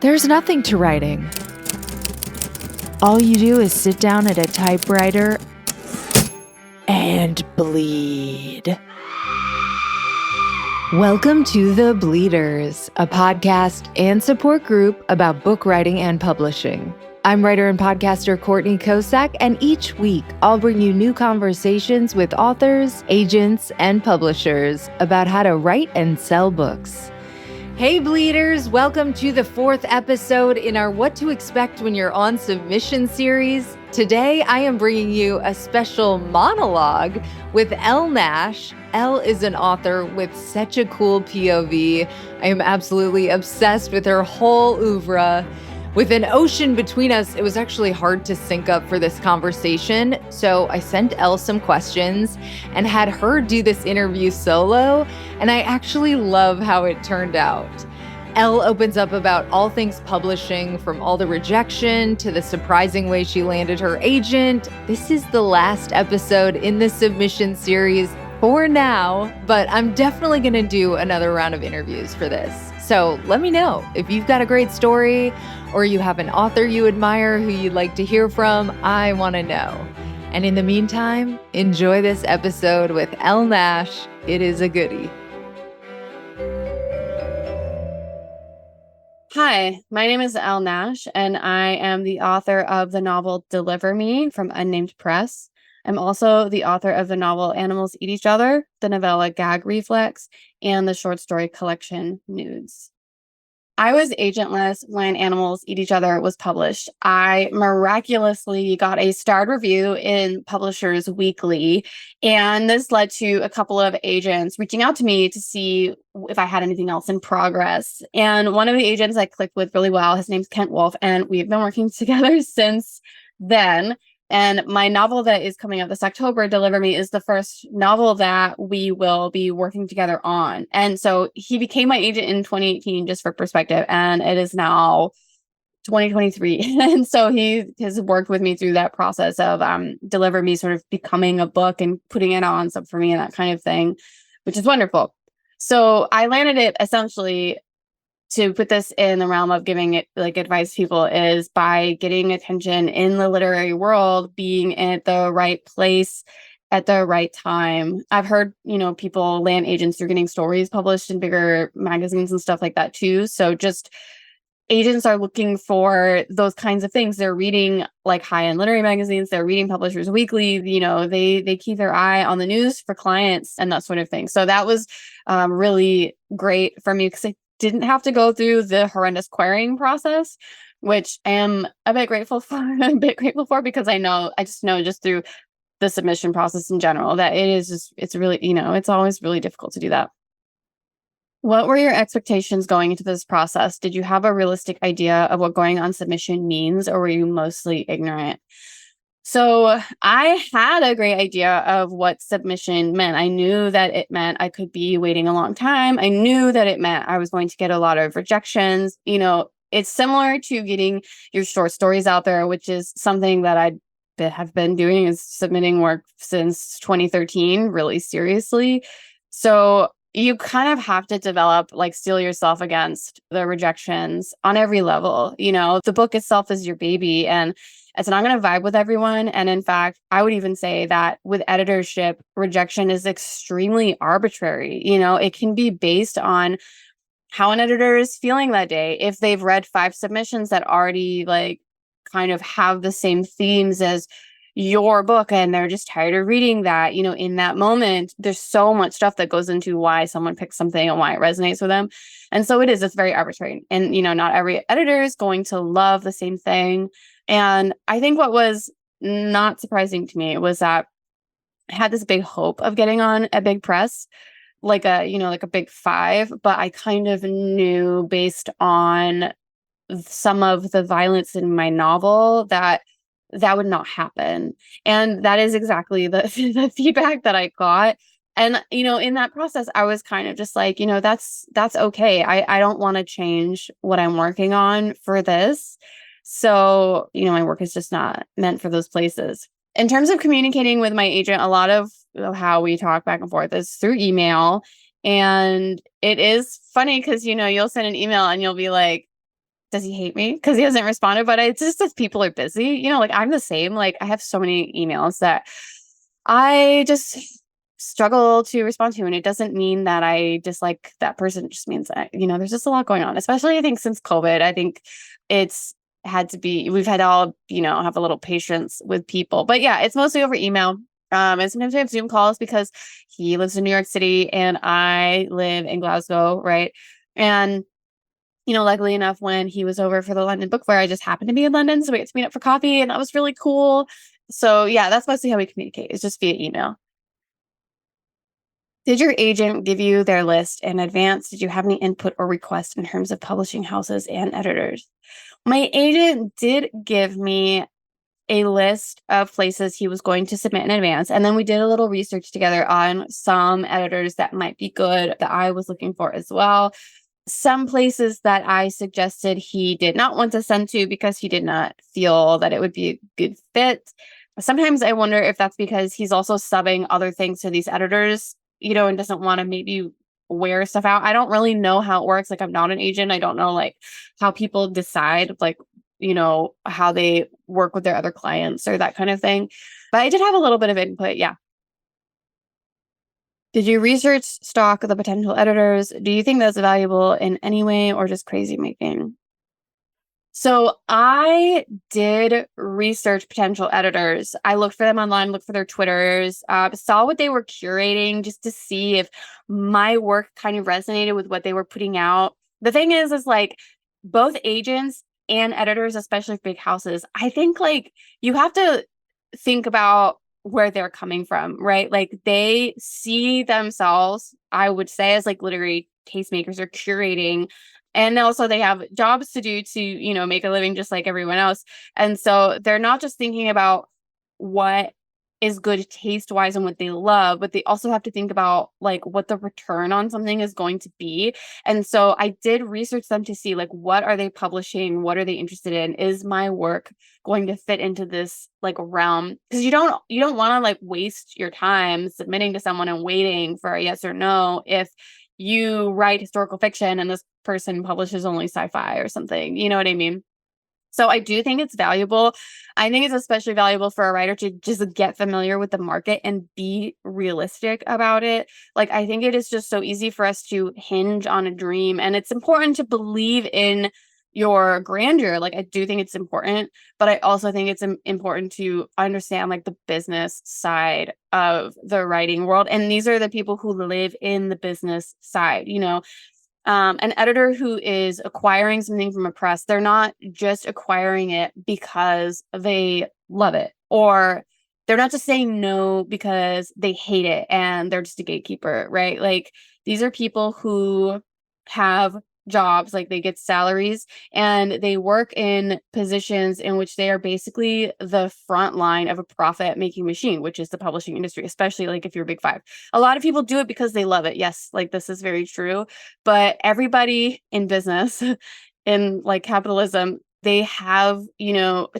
There's nothing to writing. All you do is sit down at a typewriter and bleed. Welcome to The Bleeders, a podcast and support group about book writing and publishing. I'm writer and podcaster Courtney Kosak, and each week I'll bring you new conversations with authors, agents, and publishers about how to write and sell books. Hey Bleeders, welcome to the 4th episode in our What to Expect When You're on Submission series. Today I am bringing you a special monologue with Elle Nash. Elle is an author with such a cool POV. I am absolutely obsessed with her whole oeuvre. With an ocean between us, it was actually hard to sync up for this conversation. So I sent Elle some questions and had her do this interview solo. And I actually love how it turned out. Elle opens up about all things publishing, from all the rejection to the surprising way she landed her agent. This is the last episode in the submission series for now, but I'm definitely going to do another round of interviews for this. So let me know if you've got a great story or you have an author you admire who you'd like to hear from. I want to know. And in the meantime, enjoy this episode with Elle Nash. It is a goodie. Hi, my name is Elle Nash, and I am the author of the novel Deliver Me from Unnamed Press. I'm also the author of the novel Animals Eat Each Other, the novella Gag Reflex, and the short story collection Nudes. I was agentless when Animals Eat Each Other was published. I miraculously got a starred review in Publishers Weekly, and this led to a couple of agents reaching out to me to see if I had anything else in progress. And one of the agents I clicked with really well, his name's Kent Wolf, and we've been working together since then. And my novel that is coming out this October, Deliver Me, is the first novel that we will be working together on. And so he became my agent in 2018, just for perspective, and it is now 2023. And so he has worked with me through that process of Deliver Me sort of becoming a book and putting it on sub for me and that kind of thing, which is wonderful. So I landed it essentially, to put this in the realm of giving it like advice to people, is by getting attention in the literary world, being at the right place at the right time. I've heard, people land agents through getting stories published in bigger magazines and stuff like that too. So just agents are looking for those kinds of things. They're reading like high-end literary magazines. They're reading Publishers Weekly. They keep their eye on the news for clients and that sort of thing. So that was really great for me because I didn't have to go through the horrendous querying process, which I am a bit grateful for, because I just know through the submission process in general that it's really, it's always really difficult to do that. What were your expectations going into this process? Did you have a realistic idea of what going on submission means, or were you mostly ignorant? So I had a great idea of what submission meant. I knew that it meant I could be waiting a long time. I knew that it meant I was going to get a lot of rejections. It's similar to getting your short stories out there, which is something that I have been doing, is submitting work since 2013, really seriously. So you kind of have to develop, steel yourself against the rejections on every level. The book itself is your baby, and it's not going to vibe with everyone. And in fact, I would even say that with editorship, rejection is extremely arbitrary. It can be based on how an editor is feeling that day. If they've read 5 submissions that already kind of have the same themes as your book, and they're just tired of reading that, in that moment, there's so much stuff that goes into why someone picks something and why it resonates with them. And so it's very arbitrary. And, not every editor is going to love the same thing. And I think what was not surprising to me was that I had this big hope of getting on a big press, like a big 5, but I kind of knew based on some of the violence in my novel that would not happen. And that is exactly the feedback that I got. And, in that process, I was kind of just like, that's okay. I don't want to change what I'm working on for this. So, my work is just not meant for those places. In terms of communicating with my agent, a lot of how we talk back and forth is through email. And it is funny because, you'll send an email and you'll be like, does he hate me because he hasn't responded? But it's just that people are busy. Like I'm the same. Like I have so many emails that I just struggle to respond to. And it doesn't mean that I dislike that person. It just means that, there's just a lot going on, especially I think since COVID. I think it's we've had to all, have a little patience with people. But yeah, it's mostly over email. And sometimes we have Zoom calls because he lives in New York City and I live in Glasgow, right? And luckily enough, when he was over for the London Book Fair, I just happened to be in London, so we got to meet up for coffee, and that was really cool. So yeah, that's mostly how we communicate. It's just via email. Did your agent give you their list in advance? Did you have any input or requests in terms of publishing houses and editors? My agent did give me a list of places he was going to submit in advance. And then we did a little research together on some editors that might be good that I was looking for as well. Some places that I suggested he did not want to send to because he did not feel that it would be a good fit. Sometimes I wonder if that's because he's also subbing other things to these editors, and doesn't want to maybe wear stuff out. I don't really know how it works. Like I'm not an agent. I don't know like how people decide like, how they work with their other clients or that kind of thing. But I did have a little bit of input. Yeah. Did you research stock of the potential editors? Do you think that's valuable in any way or just crazy making? So I did research potential editors. I looked for them online, looked for their Twitters, saw what they were curating just to see if my work kind of resonated with what they were putting out. The thing is like both agents and editors, especially for big houses, I think like you have to think about where they're coming from, right? Like they see themselves, I would say, as like literary tastemakers or curating. And also they have jobs to do to, make a living just like everyone else. And so they're not just thinking about what is good taste wise and what they love, but they also have to think about like what the return on something is going to be. And so I did research them to see like what are they publishing? What are they interested in? Is my work going to fit into this like realm? Because you don't want to like waste your time submitting to someone and waiting for a yes or no if you write historical fiction and this person publishes only sci-fi or something. You know what I mean? So I do think it's valuable. I think it's especially valuable for a writer to just get familiar with the market and be realistic about it. Like, I think it is just so easy for us to hinge on a dream, and it's important to believe in your grandeur. Like, I do think it's important, but I also think it's important to understand like the business side of the writing world. And these are the people who live in the business side, an editor who is acquiring something from a press, they're not just acquiring it because they love it, or they're not just saying no because they hate it and they're just a gatekeeper, right? Like these are people who have jobs, like they get salaries and they work in positions in which they are basically the front line of a profit making machine, which is the publishing industry, especially like if you're big five. A lot of people do it because they love it. Yes, like this is very true. But everybody in business, in like capitalism, they have,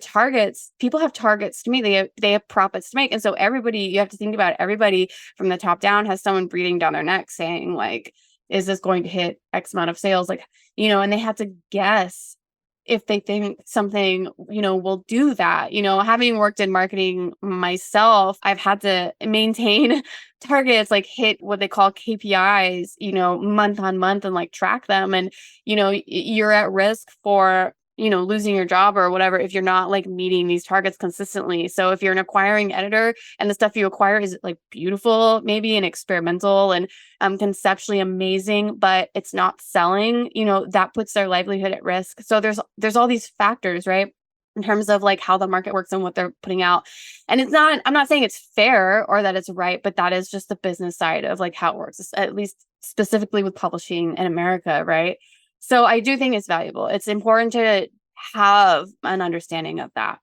targets. People have targets to meet. They have profits to make. And so everybody, you have to think about it, everybody from the top down has someone breathing down their neck saying like, is this going to hit X amount of sales? Like, and they have to guess if they think something, will do that. Having worked in marketing myself, I've had to maintain targets, like hit what they call KPIs, month on month and like track them. And, you're at risk for losing your job or whatever if you're not like meeting these targets consistently. So if you're an acquiring editor and the stuff you acquire is like beautiful, maybe and experimental and conceptually amazing, but it's not selling, that puts their livelihood at risk. So there's all these factors, right? In terms of like how the market works and what they're putting out. And I'm not saying it's fair or that it's right, but that is just the business side of like how it works, at least specifically with publishing in America, right? So I do think it's valuable. It's important to have an understanding of that.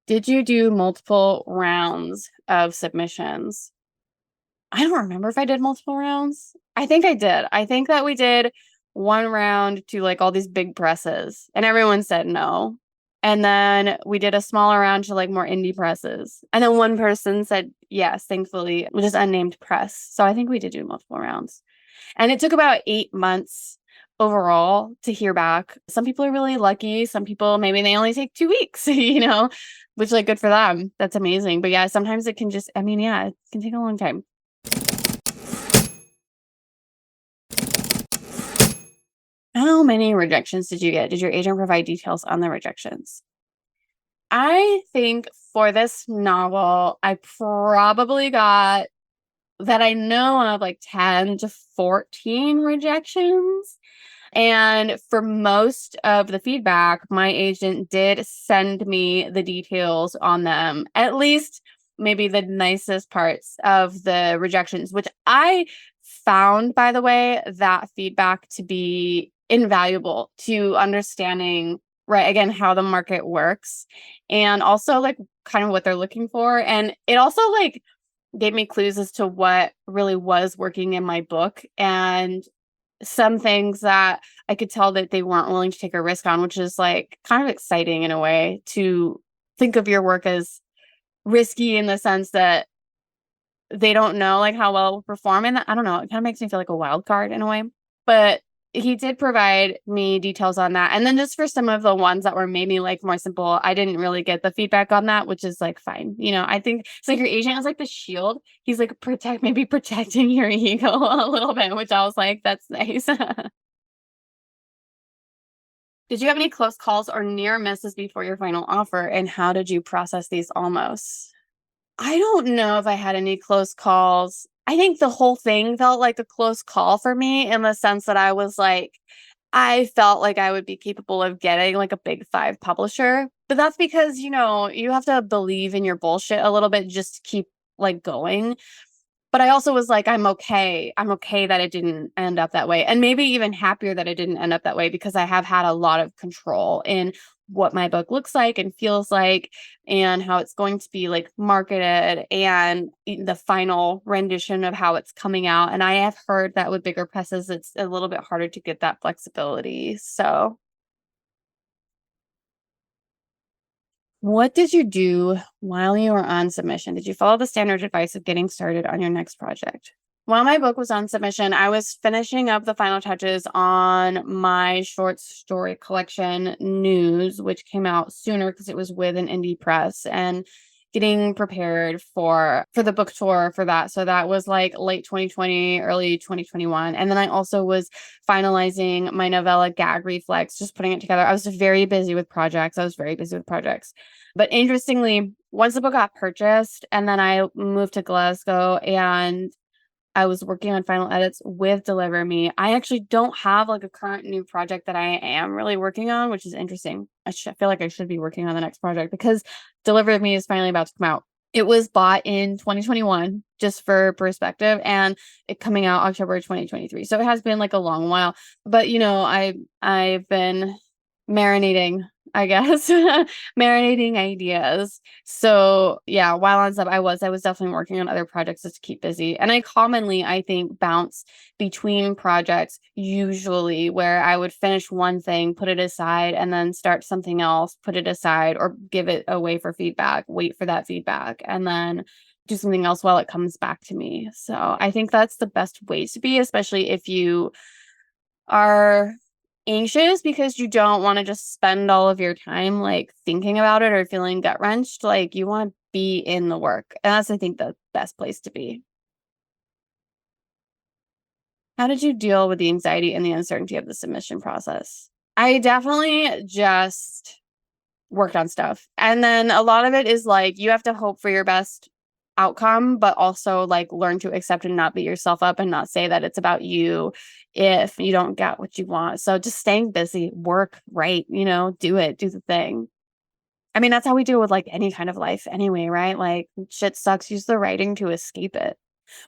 Did you do multiple rounds of submissions? I don't remember if I did multiple rounds. I think I did. I think that we did one round to like all these big presses and everyone said no. And then we did a smaller round to like more indie presses. And then one person said yes, thankfully, which is unnamed press. So I think we did do multiple rounds. And it took about 8 months overall to hear back. Some people are really lucky. Some people, maybe they only take 2 weeks, which like good for them. That's amazing. But yeah, sometimes it can just, it can take a long time. How many rejections did you get? Did your agent provide details on the rejections? I think for this novel, I probably got that I know of like 10 to 14 rejections. And for most of the feedback, my agent did send me the details on them, at least maybe the nicest parts of the rejections, which I found, by the way, that feedback to be invaluable to understanding, right, again, how the market works and also like kind of what they're looking for. And it also like gave me clues as to what really was working in my book and some things that I could tell that they weren't willing to take a risk on, which is like kind of exciting in a way to think of your work as risky in the sense that they don't know like how well it will perform. And I don't know, it kind of makes me feel like a wild card in a way. But he did provide me details on that. And then just for some of the ones that were maybe like more simple, I didn't really get the feedback on that, which is like fine. I think it's like your agent is like the shield. He's like maybe protecting your ego a little bit, which I was like, that's nice. Did you have any close calls or near misses before your final offer? And how did you process these almost? I don't know if I had any close calls. I think the whole thing felt like a close call for me in the sense that I was like, I felt like I would be capable of getting like a big five publisher. But that's because, you have to believe in your bullshit a little bit just to keep like going. But I also was like, I'm okay. I'm okay that it didn't end up that way. And maybe even happier that it didn't end up that way because I have had a lot of control in what my book looks like and feels like and how it's going to be like marketed and the final rendition of how it's coming out. And I have heard that with bigger presses, it's a little bit harder to get that flexibility. So what did you do while you were on submission? Did you follow the standard advice of getting started on your next project? While my book was on submission, I was finishing up the final touches on my short story collection, News, which came out sooner because it was with an indie press, and getting prepared for the book tour for that. So that was like late 2020, early 2021. And then I also was finalizing my novella Gag Reflex, just putting it together. I was very busy with projects. But interestingly, once the book got purchased and then I moved to Glasgow and I was working on final edits with Deliver Me, I actually don't have like a current new project that I am really working on, which is interesting. I feel like I should be working on the next project because Deliver Me is finally about to come out. It was bought in 2021, just for perspective, and it coming out October 2023. So it has been like a long while. But I've been marinating, I guess, marinating ideas. So yeah, while on sub, I was definitely working on other projects just to keep busy. And I commonly, I think, bounce between projects, usually where I would finish one thing, put it aside, and then start something else, put it aside, or give it away for feedback, wait for that feedback, and then do something else while it comes back to me. So I think that's the best way to be, especially if you are anxious because you don't want to just spend all of your time like thinking about it or feeling gut wrenched. Like you want to be in the work. And that's, I think, the best place to be. How did you deal with the anxiety and the uncertainty of the submission process? I definitely just worked on stuff. And then a lot of it is like you have to hope for your best outcome, but also like learn to accept and not beat yourself up and not say that it's about you if you don't get what you want. So just staying busy, work, write, do it, do the thing. I mean, that's how we deal with like any kind of life anyway, right? Like shit sucks, use the writing to escape it.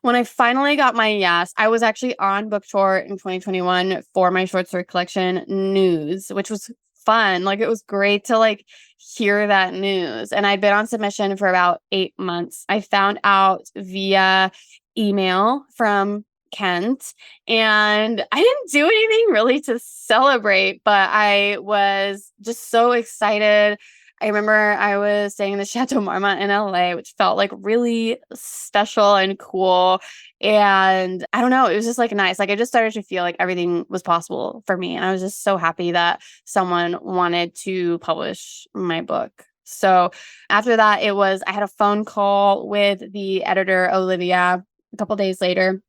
When I finally got my yes, I was actually on book tour in 2021 for my short story collection News, which was fun. Like it was great to like hear that news. And I'd been on submission for about 8 months. I found out via email from Kent, and I didn't do anything really to celebrate, but I was just so excited. I remember I was staying in the Chateau Marmont in LA, which felt like really special and cool. And I don't know, it was just like nice. Like I just started to feel like everything was possible for me. And I was just so happy that someone wanted to publish my book. So after that, I had a phone call with the editor, Olivia, a couple days later.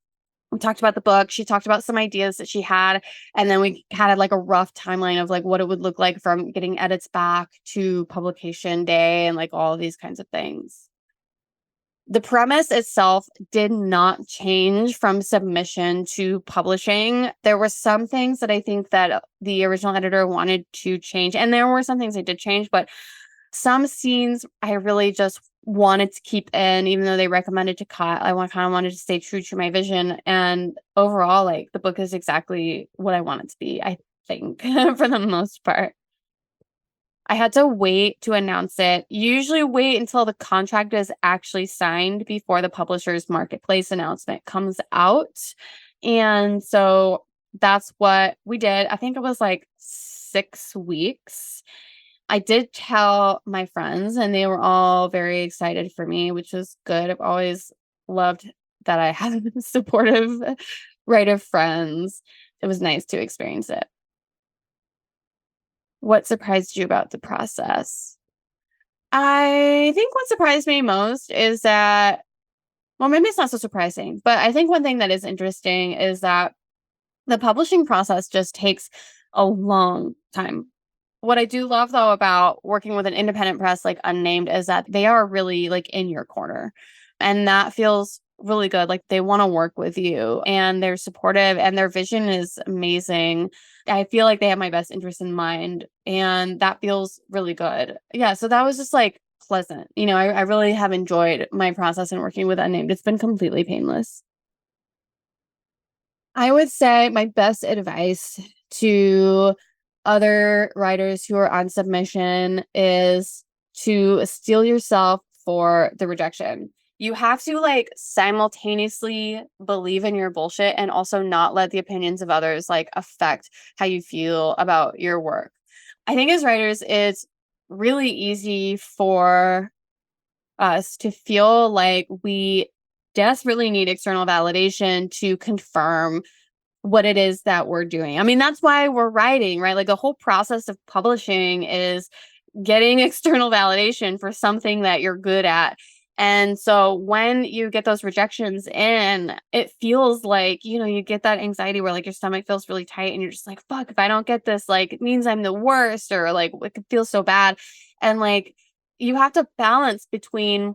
We talked about the book. She talked about some ideas that she had. And then we had like a rough timeline of like what it would look like from getting edits back to publication day and like all of these kinds of things. The premise itself did not change from submission to publishing. There were some things that I think that the original editor wanted to change. And there were some things I did change, but some scenes I really just wanted to keep in, even though they recommended to cut. I kind of wanted to stay true to my vision. And overall, like the book is exactly what I want it to be, I think, for the most part. I had to wait to announce it. Usually wait until the contract is actually signed before the publisher's marketplace announcement comes out. And so that's what we did. I think it was like 6 weeks. I did tell my friends and they were all very excited for me, which was good. I've always loved that I had supportive writer friends. It was nice to experience it. What surprised you about the process? I think what surprised me most is that, well, maybe it's not so surprising, but I think one thing that is interesting is that the publishing process just takes a long time. What I do love though about working with an independent press like Unnamed is that they are really like in your corner. And that feels really good. Like they want to work with you and they're supportive and their vision is amazing. I feel like they have my best interest in mind and that feels really good. Yeah. So that was just like pleasant. I really have enjoyed my process in working with Unnamed. It's been completely painless. I would say my best advice to other writers who are on submission is to steel yourself for the rejection. You have to like simultaneously believe in your bullshit and also not let the opinions of others like affect how you feel about your work. I think as writers, it's really easy for us to feel like we desperately need external validation to confirm what it is that we're doing. I mean, that's why we're writing, right? Like the whole process of publishing is getting external validation for something that you're good at. And so when you get those rejections in, it feels like, you get that anxiety where like your stomach feels really tight and you're just like, fuck, if I don't get this, like it means I'm the worst or like it feels so bad. And like you have to balance between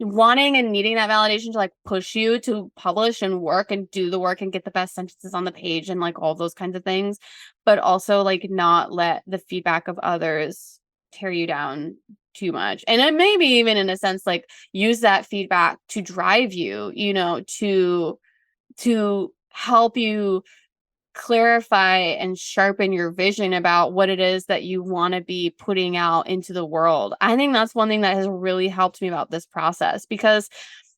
wanting and needing that validation to like push you to publish and work and do the work and get the best sentences on the page and like all those kinds of things, but also like not let the feedback of others tear you down too much. And then maybe even in a sense, like use that feedback to drive you, to help you clarify and sharpen your vision about what it is that you want to be putting out into the world. I think that's one thing that has really helped me about this process because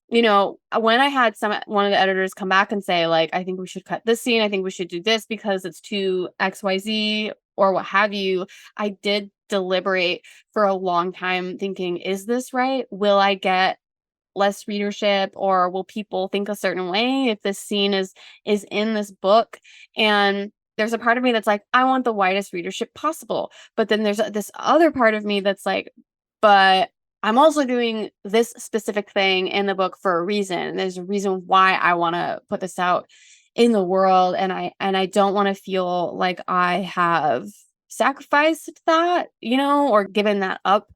when I had one of the editors come back and say like, I think we should cut this scene, I think we should do this because it's too XYZ or what have you, I did deliberate for a long time thinking, is this right? Will I get less readership or will people think a certain way if this scene is in this book? And there's a part of me that's like, I want the widest readership possible, but then there's this other part of me that's like, but I'm also doing this specific thing in the book for a reason. There's a reason why I want to put this out in the world, and I don't want to feel like I have sacrificed that, or given that up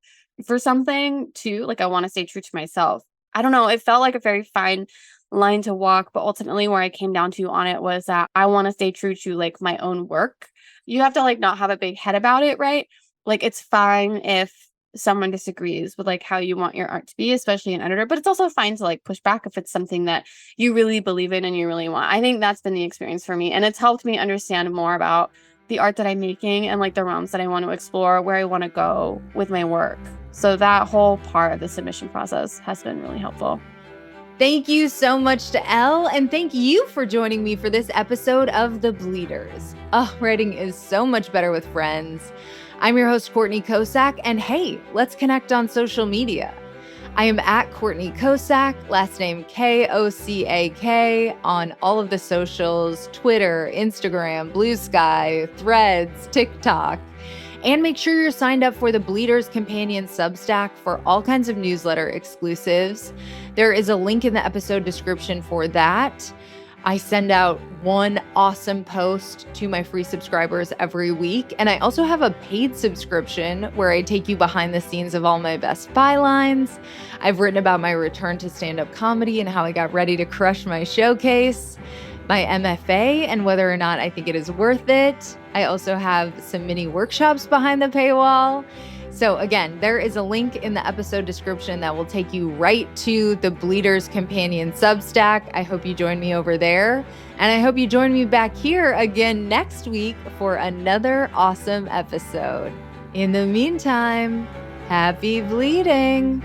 for something too. Like I want to stay true to myself. I don't know. It felt like a very fine line to walk, but ultimately where I came down to on it was that I want to stay true to like my own work. You have to like not have a big head about it, right? Like it's fine if someone disagrees with like how you want your art to be, especially an editor, but it's also fine to like push back if it's something that you really believe in and you really want. I think that's been the experience for me. And it's helped me understand more about the art that I'm making and like the realms that I want to explore, where I want to go with my work. So that whole part of the submission process has been really helpful. Thank you so much to Elle, and thank you for joining me for this episode of The Bleeders. Oh, writing is so much better with friends. I'm your host, Courtney Kosak, and hey, let's connect on social media. I am at Courtney Kosak, last name Kosak, on all of the socials, Twitter, Instagram, Blue Sky, Threads, TikTok. And make sure you're signed up for the Bleeders Companion Substack for all kinds of newsletter exclusives. There is a link in the episode description for that. I send out one awesome post to my free subscribers every week. And I also have a paid subscription where I take you behind the scenes of all my best bylines. I've written about my return to stand-up comedy and how I got ready to crush my showcase, my MFA, and whether or not I think it is worth it. I also have some mini workshops behind the paywall. So again, there is a link in the episode description that will take you right to the Bleeders Companion Substack. I hope you join me over there. And I hope you join me back here again next week for another awesome episode. In the meantime, happy bleeding.